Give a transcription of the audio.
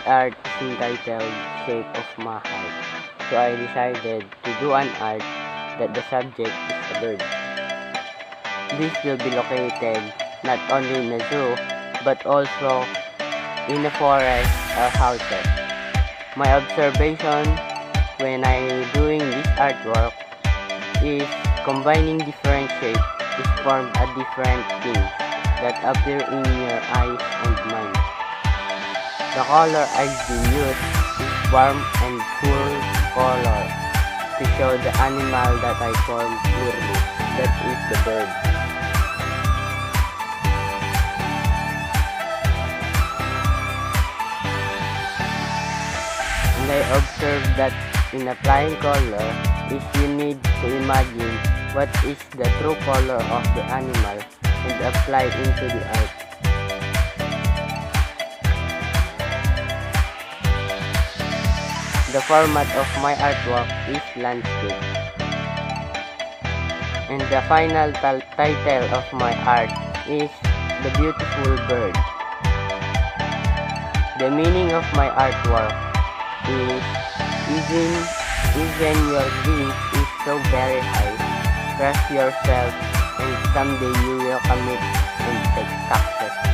art is entitled Shape of My Heart. So I decided to do an art that the subject is a bird. This will be located not only in a zoo but also in a forest or houses. My observation when I doing this artwork is combining different shapes is form a different things that appear in your eyes and mind. The color I've been used is warm and cool color to show the animal that I formed clearly, that is the bird. And I observed that in applying color is you need to imagine what is the true color of the animal and apply into the art. The format of my artwork is landscape. And the final title of my art is The Beautiful Bird. The meaning of my artwork is even your dream is so very high, trust yourself and someday you will commit and take success.